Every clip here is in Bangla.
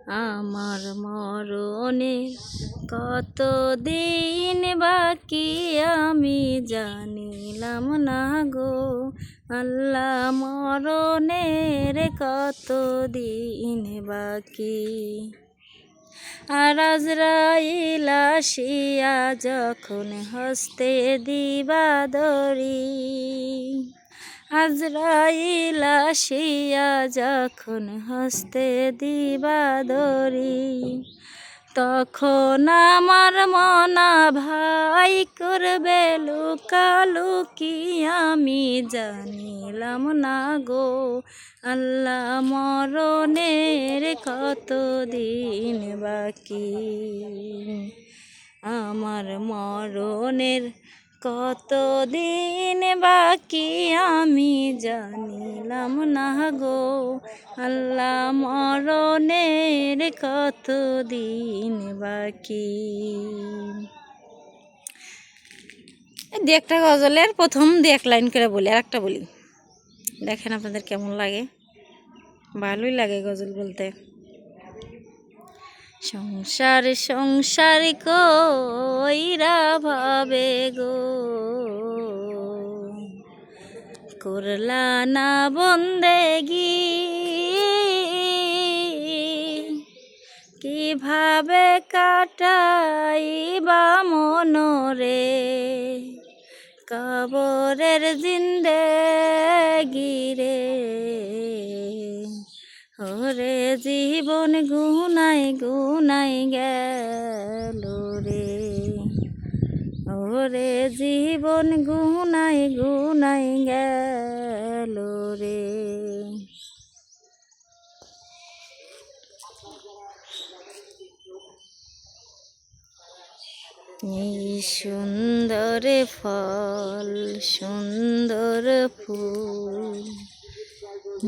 আমার মরণের কত দিন বাকি আমি জানিলাম না গো আল্লাহ, মরণের কত দিন বাকি। আর আজরাইল আসিয়া যখন হস্তে দিবা ধরি, আজরাইল আসিয়া যখন হস্তে দিবা ধরি, তখন আমার মনা ভাই করবে লুকালুকি আমি জানিলাম না গো আল্লাহ, মরণের কত দিন বাকি। আমার মরণের কত দিন বাকি আমি জানিলাম না গো আল্লাহ, মরণের কত দিন বাকি। দু একটা গজলের প্রথম দু এক লাইন করে বলি, আর একটা বলি, দেখেন আপনাদের কেমন লাগে। ভালোই লাগে গজল বলতে। সংসার সংসার কইরা ভাবে গো করলা না বন্দেগি, কিভাবে কাটাইবা মনরে কবরের জিন্দেগি রে, ওরে জীবন গুনাই গুনাই গেল রে, ওরে জীবন গুনাই গুনাই গেল রে। এই সুন্দর ফল সুন্দর ফুল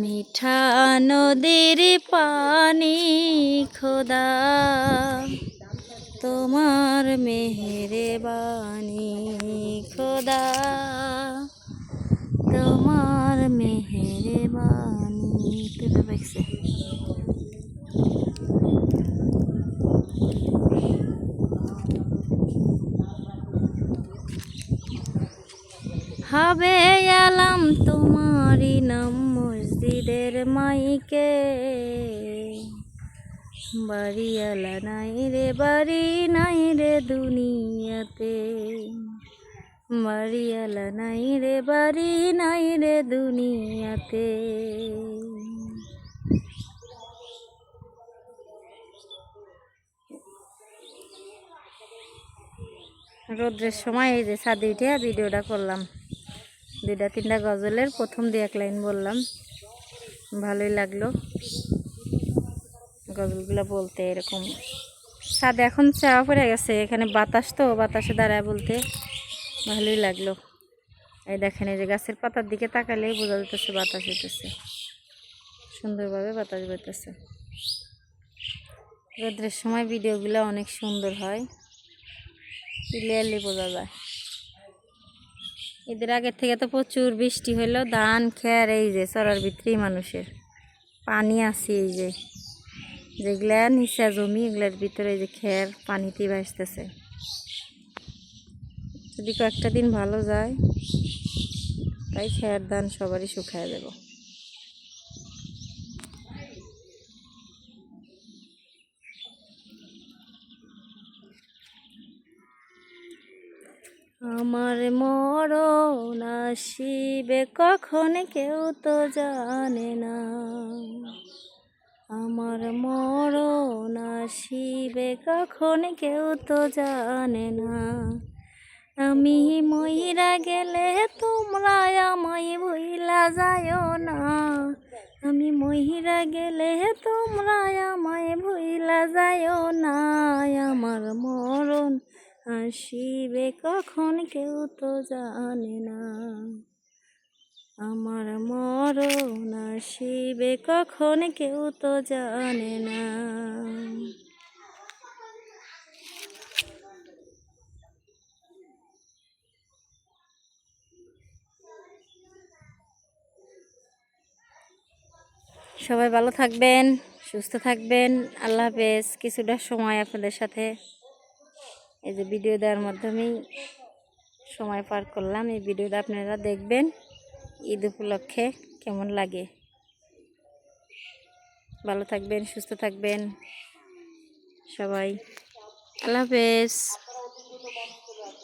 মিঠা নদীর পানি খোদা, তোমার মেহেরবানি খোদা, তোমার মেহেরবানি। হবে আলাম তোমারি নাম মসজিদের মাইকে, বাড়িয়ালা নাই রে বাড়ি নাই রে দুনিয়াতে, বাড়িয়ালা নাই রে বাড়ি নাই রে দুনিয়াতে। রোদ্রের সময় এই যে ছাদে উঠে ভিডিওটা করলাম, দুইটা তিনটা গজলের প্রথম দু এক লাইন বললাম, ভালোই লাগলো গজলগুলো বলতে। এরকম ছাদে এখন চাওয়া পড়ে গেছে, এখানে বাতাস তো, বাতাসে দাঁড়ায় বলতে ভালোই লাগলো। এই দেখেন এই যে গাছের পাতার দিকে তাকালেই বোঝা যেতেছে বাতাস হইতেছে, সুন্দরভাবে বাতাস বইতেছে। রোদ্রের সময় ভিডিওগুলো অনেক সুন্দর হয়, ক্লিয়ারলি বোঝা যায়। এদের আগের থেকে তো প্রচুর বৃষ্টি হইলো, ধান খের এই যে চরার ভিতরেই মানুষের পানি আছে, এই যে যেগুলা নিচা জমি এগুলার ভিতরে এই যে খের পানিতেই ভাসতেছে। যদি কয়েকটা দিন ভালো যায় তাই খের ধান সবারই শুকায় দেব। আমার মরণ আসিবে কখন কেউ তো জানে না, আমার মরণ আসিবে কখন কেউ তো জানে না, আমি মইরা গেলে তোমরা আমায় ভুইলা যাইও না, আমি মইরা গেলে তোমরা আমায় ভুইলা যাইও না, আমার মরণ আসিবে কখন কেউ তো জানে না, আমার মরণ আসিবে কখন কেউ তো জানে না। সবাই ভালো থাকবেন, সুস্থ থাকবেন। আল্লাহ হাফেজ। কিছুটা সময় আপনাদের সাথে এই যে ভিডিও দেওয়ার মাধ্যমেই সময় পার করলাম। এই ভিডিওটা আপনারা দেখবেন ঈদ উপলক্ষে কেমন লাগে। ভালো থাকবেন, সুস্থ থাকবেন সবাই। আল্লাহ হাফেজ।